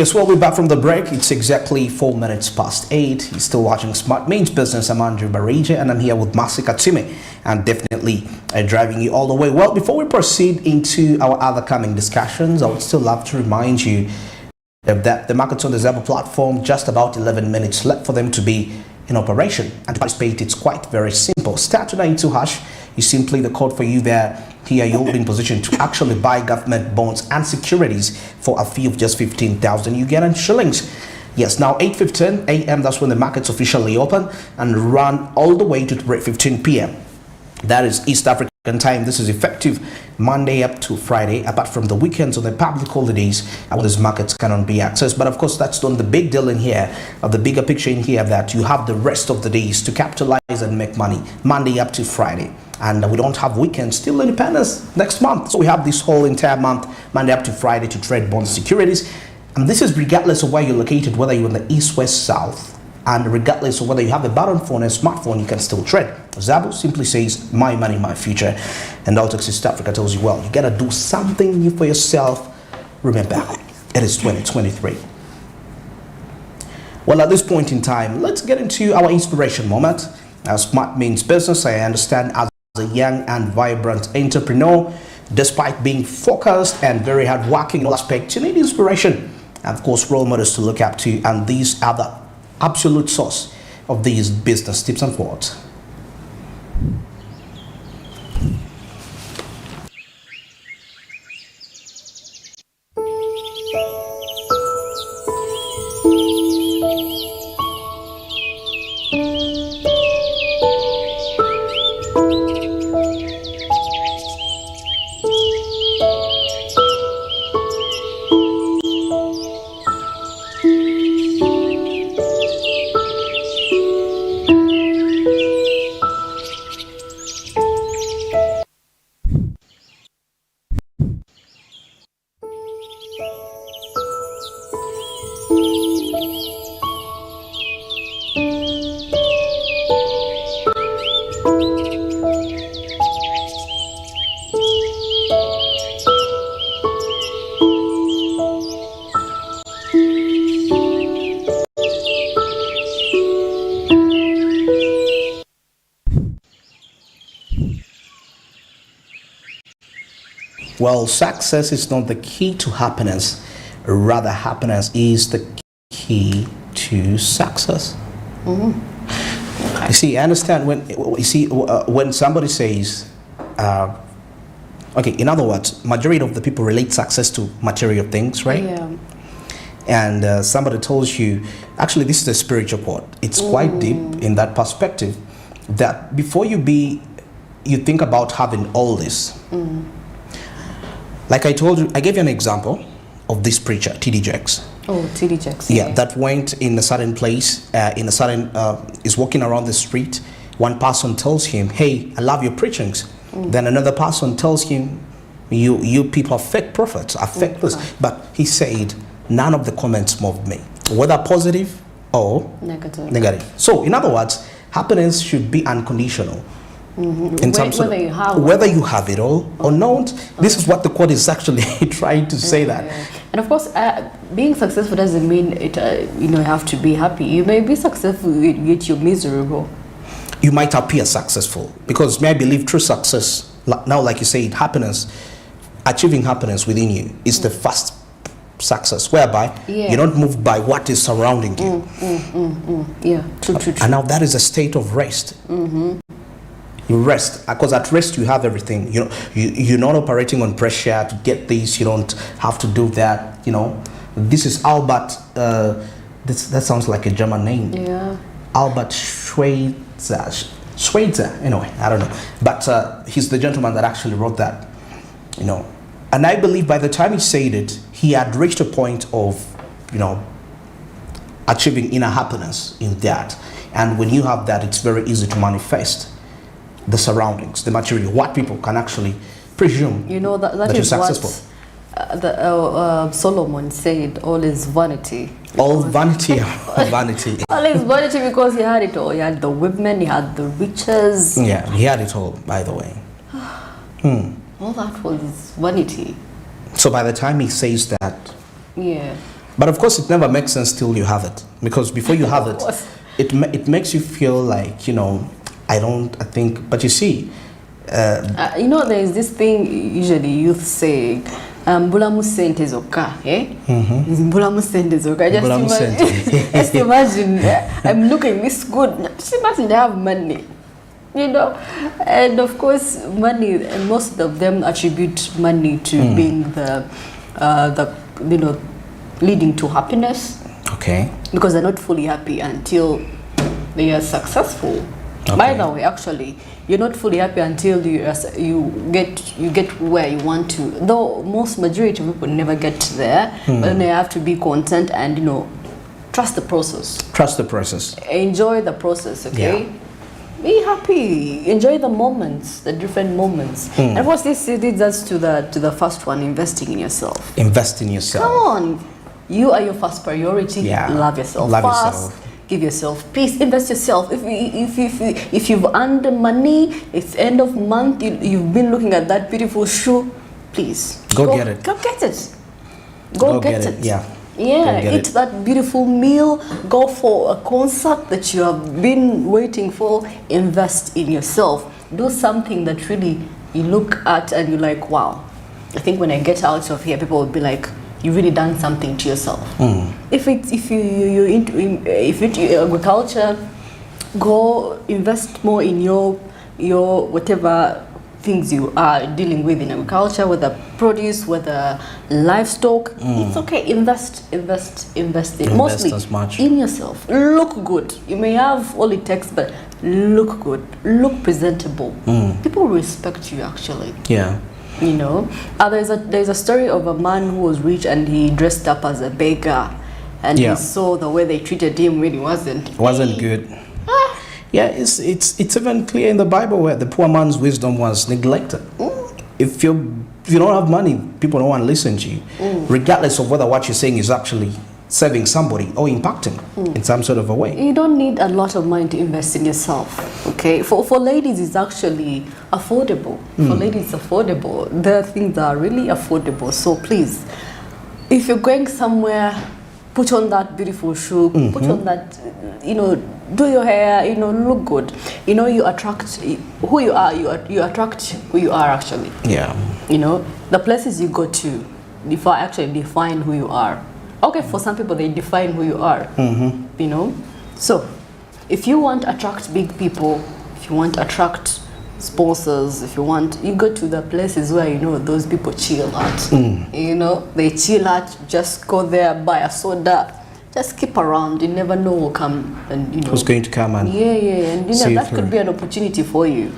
Yes, well, we're back from the break. It's exactly 4 minutes past 8. You're still watching Smart Means Business. I'm Andrew Barija, and I'm here with Masika Tsime, and definitely driving you all the way. Well, before we proceed into our other coming discussions, I would still love to remind you that the Markets on the Zebra platform, just about 11 minutes left for them to be in operation. And to participate, it's quite very simple. Star 292 hash is simply the code for you there. Here you'll be in position to actually buy government bonds and securities for a fee of just 15,000 you get in shillings. Yes, now 8:15 a.m. that's when the markets officially open and run all the way to 3:15 p.m. That is East African time. This is effective Monday up to Friday, apart from the weekends or the public holidays, these markets cannot be accessed. But of course, that's not the big deal in here, or the bigger picture in here, that you have the rest of the days to capitalize and make money, Monday up to Friday. And we don't have weekends till independence next month. So we have this whole entire month, Monday up to Friday, to trade bond securities. And this is regardless of where you're located, whether you're in the east, west, south, and regardless of whether you have a button phone or a smartphone, you can still trade. Zabu simply says, my money, my future. And Altex East Africa tells you, well, you gotta do something new for yourself. Remember, it is 2023. Well, at this point in time, let's get into our inspiration moment. Smart Means Business, I understand, as a young and vibrant entrepreneur, despite being focused and very hardworking in all aspects, you need inspiration. And of course, role models to look up to, and these are the absolute source of these business tips and thoughts. Well, success is not the key to happiness. Rather, happiness is the key to success. You see, I understand when somebody says, okay, in other words, majority of the people relate success to material things, right? Yeah. And somebody tells you, actually, this is a spiritual quote. It's quite deep in that perspective, that before you think about having all this. Like I told you, I gave you an example of this preacher, T.D. Jakes. Oh, T.D. Jakes. Yeah, that went in a certain place, is walking around the street. One person tells him, hey, I love your preachings. Then another person tells him, you people are fake prophets, are fake this. But he said, none of the comments moved me, whether positive or negative. So, in other words, happiness should be unconditional. In terms of whether you have it all or not. This is what the quote is actually trying to say. That. And of course, being successful doesn't mean it. You have to be happy. You may be successful, yet you're miserable. You might appear successful, because may I believe true success, now like you said, happiness, achieving happiness within you is the first success, whereby you're not moved by what is surrounding you. Yeah, true. And now that is a state of rest. You rest, because at rest you have everything. You're not operating on pressure to get this. You don't have to do that. This is Albert. That sounds like a German name. Yeah. Albert Schweitzer. Anyway, I don't know, but he's the gentleman that actually wrote that. And I believe by the time he said it, he had reached a point of, achieving inner happiness in that. And when you have that, it's very easy to manifest the surroundings, the material, what people can actually presume that is you're successful. What Solomon said, all is vanity. All vanity, vanity. All is vanity, because he had it all. He had the women, he had the riches. Yeah, he had it all, by the way. All that was vanity. So by the time he says that, yeah, But of course, it never makes sense till you have it. Because before you have it, it makes you feel like, I think, but you see. There is this thing usually youth say, Mbulamu sente zoka, eh? Mbulamu sente zoka. Just imagine, I'm looking this good. Just imagine I have money. And of course, money, and most of them attribute money to being the leading to happiness. Okay. Because they're not fully happy until they are successful. Okay. By the way, actually, you're not fully happy until you get where you want to. Though most majority of people never get there, but then they have to be content and trust the process. Trust the process. Enjoy the process. Okay. Yeah. Be happy. Enjoy the moments, the different moments. And of course, this leads us to the first one: investing in yourself. Invest in yourself. Come on, you are your first priority. Yeah. Love yourself. Love first. yourself. Give yourself peace. Invest yourself. If you've earned money, it's end of month. You've been looking at that beautiful shoe. Please go get it. Go get it. Go get it. Yeah. Yeah, eat that beautiful meal, go for a concert that you have been waiting for, invest in yourself. Do something that really you look at and you're like, wow, I think when I get out of here, people will be like, you really done something to yourself. If you're into agriculture, go invest more in your whatever things you are dealing with in agriculture, whether produce, whether livestock. It's okay. Invest in mostly as much in yourself. Look good. You may have all it takes, but look good. Look presentable. People respect you actually. Yeah. There's a story of a man who was rich and he dressed up as a beggar, and he saw the way they treated him really wasn't good. Yeah, it's even clear in the Bible where the poor man's wisdom was neglected. If you don't have money, people don't want to listen to you, regardless of whether what you're saying is actually serving somebody or impacting in some sort of a way. You don't need a lot of money to invest in yourself. Okay, for ladies, it's actually affordable. For ladies, it's affordable. There are things that are really affordable. So please, if you're going somewhere, put on that beautiful shoe. Put on that, do your hair. Look good. You attract who you are. You attract who you are actually. Yeah. The places you go to, actually define who you are. Okay, for some people they define who you are. So if you want to attract big people, if you want to attract sponsors, you go to the places where those people chill at. They chill at. Just go there, buy a soda, just keep around. You never know who will come and who's going to come and and that could be an opportunity for you.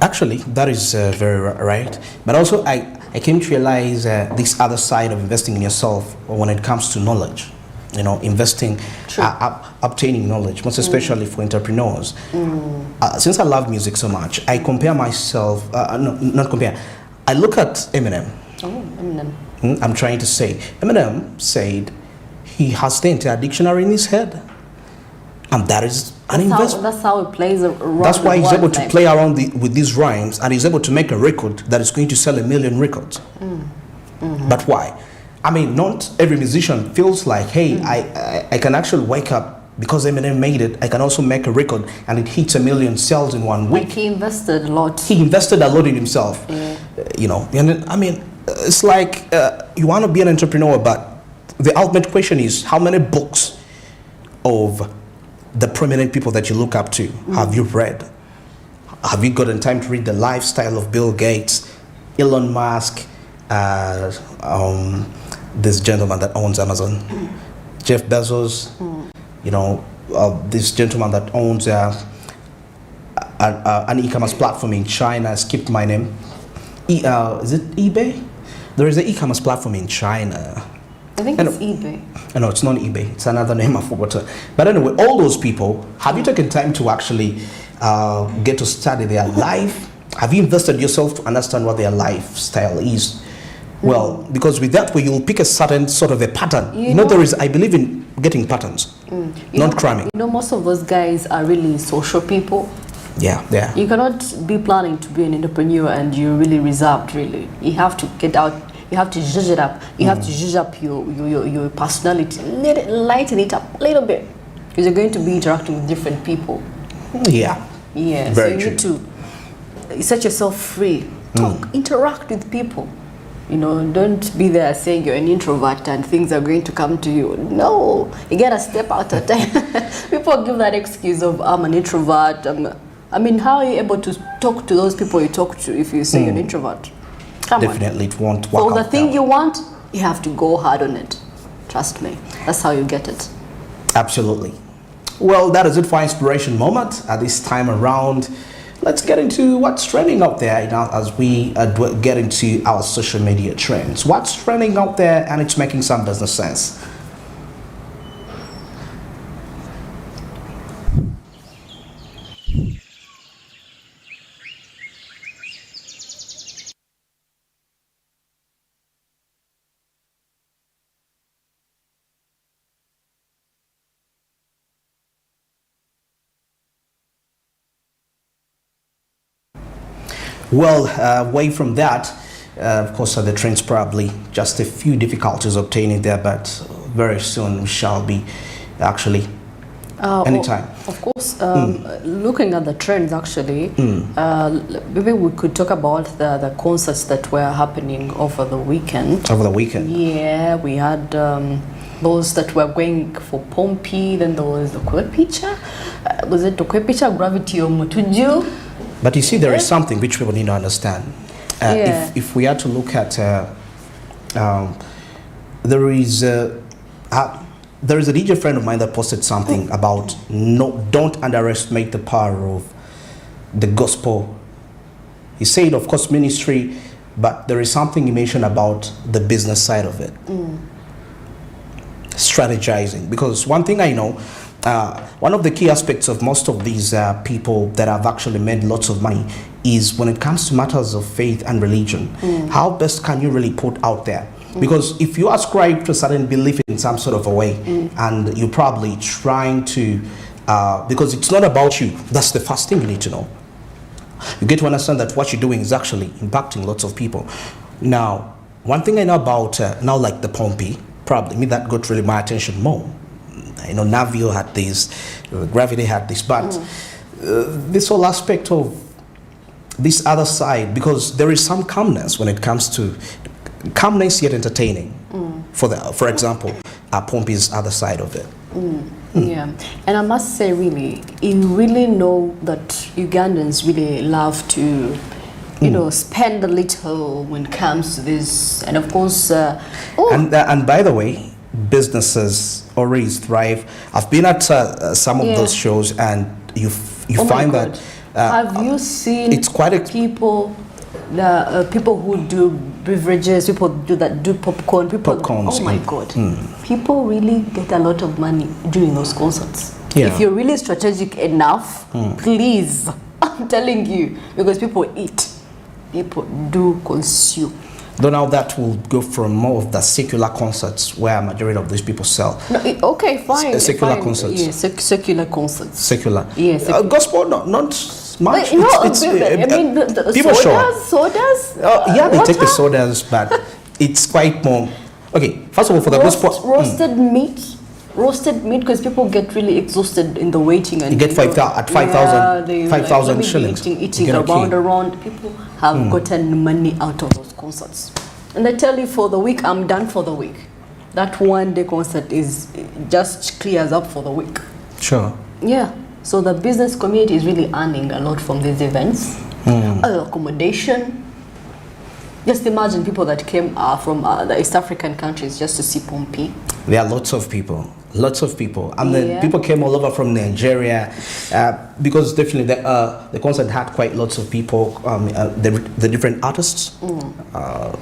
Actually, that is very right. But also, I came to realize this other side of investing in yourself when it comes to knowledge. Investing, obtaining knowledge, most especially for entrepreneurs. Since I love music so much, I compare myself, not compare, I look at Eminem. Oh, Eminem. I'm trying to say, Eminem said he has the entire dictionary in his head. And that is an investment. That's how he plays around. That's why he's able to play around with these rhymes, and he's able to make a record that is going to sell 1 million records. But why? I mean, not every musician feels like, hey, I can actually wake up because Eminem made it. I can also make a record and it hits 1 million sales in 1 week. Like he invested a lot. He invested a lot in himself. And I mean, it's like you want to be an entrepreneur, but the ultimate question is how many books of the prominent people that you look up to have you read? Have you gotten time to read the lifestyle of Bill Gates, Elon Musk, this gentleman that owns Amazon, Jeff Bezos, this gentleman that owns an e-commerce platform in China. I skipped my name. Is it eBay? There is an e-commerce platform in China. I think it's eBay. No, it's not eBay. It's another name. I forgot. But anyway, all those people, have you taken time to actually get to study their life? Have you invested yourself to understand what their lifestyle is? Well, because with that way, you'll pick a certain sort of a pattern. I believe in getting patterns, not cramming. Most of those guys are really social people. Yeah. You cannot be planning to be an entrepreneur and you're really reserved, really. You have to get out. You have to zhuzh it up. You have to zhuzh up your personality. Let it lighten it up a little bit. Because you're going to be interacting with different people. Yeah. Yeah. Very so you true. need to set yourself free. Talk, interact with people. You know, don't be there saying you're an introvert and things are going to come to you. No, you gotta step out at time. People give that excuse of I'm an introvert. I mean, how are you able to talk to those people you talk to if you say you're an introvert? Come Definitely, on. it won't work For the out thing that you way. want, you have to go hard on it. Trust me. That's how you get it. Absolutely. Well, that is it for Inspiration Moment at this time around. Let's get into what's trending out there now as we get into our social media trends. What's trending out there and it's making some business sense. Well, away from that, of course, the trends probably just a few difficulties obtaining there, but very soon we shall be actually anytime. Of course, looking at the trends actually, maybe we could talk about the concerts that were happening over the weekend. Over the weekend. Yeah, we had those that were going for Pompey, then there was the Kwepicha. Was it the Kwepicha Gravity or Mutuju? But you see, there is something which people need to understand. Yeah. If we are to look at, there is a DJ friend of mine that posted something about don't underestimate the power of the gospel. He said, of course, ministry, but there is something he mentioned about the business side of it. Strategizing, because one thing I know, one of the key aspects of most of these people that have actually made lots of money is when it comes to matters of faith and religion. How best can you really put out there? Because if you ascribe to a certain belief in some sort of a way, and you're probably trying to, because it's not about you, that's the first thing you need to know. You get to understand that what you're doing is actually impacting lots of people. Now, one thing I know about now, like the Pompey, probably me that got really my attention more. You know, Navio had this, Gravity had this, but this whole aspect of this other side, because there is some calmness when it comes to calmness yet entertaining. For example, Pompey's other side of it. Yeah, and I must say, really, you really know that Ugandans really love to, you know, spend a little when it comes to this, and of course, and by the way, businesses always thrive. I've been at some of those shows, and you find that. Have you seen? It's quite a people. The people who do beverages, people do popcorn, Popcorns, oh my God, people really get a lot of money during those concerts. Yeah. If you're really strategic enough, please, I'm telling you, because people eat, people do consume. Though now that will go from more of the secular concerts where a majority of these people sell. No, okay, fine. Secular fine. concerts. Yeah, secular concerts. Secular. Yes. Gospel, not much. No, I mean, the people sodas. Yeah, they water? take the sodas, but it's quite more. Okay, first of all, for the gospel, roasted meat. Roasted meat, because people get really exhausted in the waiting, and you get 5,000 shillings. Eating around. People have gotten money out of those concerts, and I tell you, for the week, I'm done for the week. That one day concert is just clears up for the week. Sure. Yeah. So the business community is really earning a lot from these events. Accommodation. Just imagine people that came from the East African countries just to see Pompey. There are lots of people, and then people came all over from Nigeria, because definitely the concert had quite lots of people, the different artists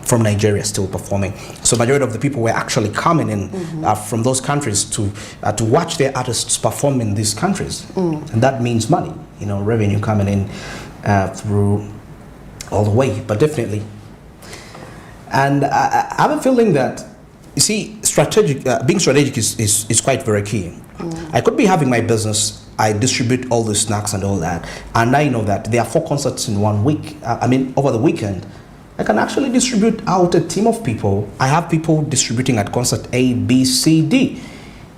from Nigeria still performing. So majority of the people were actually coming in from those countries to watch their artists perform in these countries, and that means money, you know, revenue coming in through all the way, but definitely. And I have a feeling that, you see, being strategic is quite very key. I could be having my business, I distribute all the snacks and all that, and I know that there are 4 concerts in 1 week. Over the weekend, I can actually distribute out a team of people. I have people distributing at concert A, B, C, D.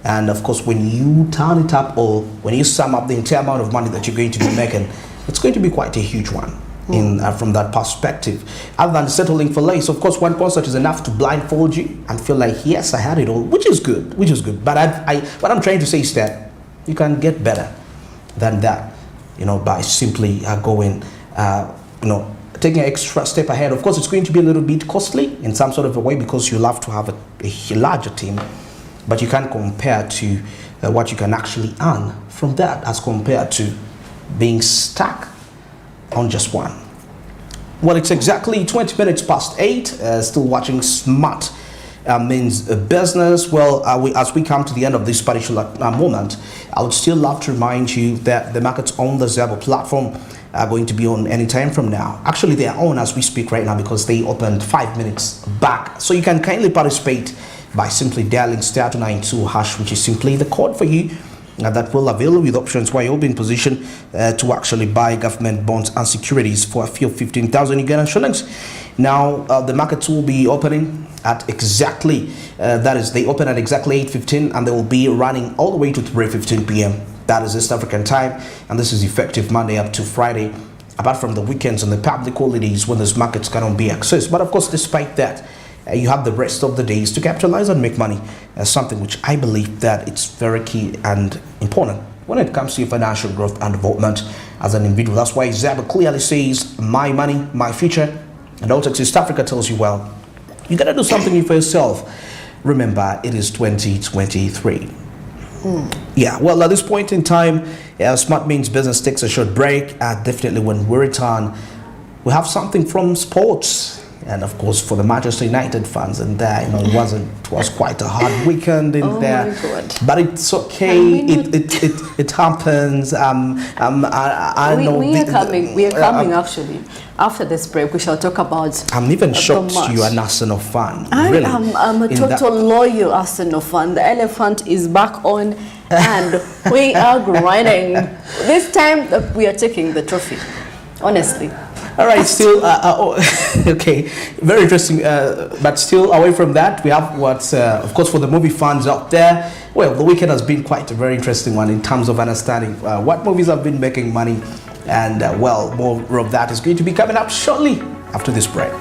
And of course, when you turn it up, or when you sum up the entire amount of money that you're going to be making, it's going to be quite a huge one from that perspective. Other than settling for less, of course, one concert is enough to blindfold you and feel like, yes, I had it all, which is good, But what I'm trying to say is that you can get better than that, by simply going, taking an extra step ahead. Of course, it's going to be a little bit costly in some sort of a way because you'll have to have a larger team, but you can't compare to what you can actually earn from that as compared to being stuck on just one. Well, it's exactly 20 minutes past 8. Still watching Smart Means Business. Well, as we come to the end of this particular moment, I would still love to remind you that the markets on the Zabo platform are going to be on any time from now. Actually, they are on as we speak right now because they opened 5 minutes back. So you can kindly participate by simply dialing *292#, which is simply the code for you that will avail you with options where you'll be in position to actually buy government bonds and securities for a fee of 15,000 Ugandan shillings. Now, the markets will be opening at exactly, they open at exactly 8:15 and they will be running all the way to 3:15 p.m. That is East African time, and this is effective Monday up to Friday, apart from the weekends and the public holidays when those markets cannot be accessed. But of course, despite that, you have the rest of the days to capitalize and make money, something which I believe that it's very key and important when it comes to your financial growth and development as an individual. That's why Zabo clearly says, my money, my future. And also East Africa tells you, well, you gotta do something for yourself. Remember, it is 2023. Yeah, well, at this point in time, Smart Means Business takes a short break. Definitely when we return, we have something from sports. And of course, for the Manchester United fans in there, it was quite a hard weekend in there. My God. But it's okay. It happens. I know we are coming actually. After this break, we shall talk about. I'm even shocked you're an Arsenal fan. Really. I'm a total loyal Arsenal fan. The elephant is back on, and we are grinding. This time we are taking the trophy. Honestly. All right, still, okay, very interesting, but still away from that, we have what, of course, for the movie fans out there, well, the weekend has been quite a very interesting one in terms of understanding what movies have been making money, and well, more of that is going to be coming up shortly after this break.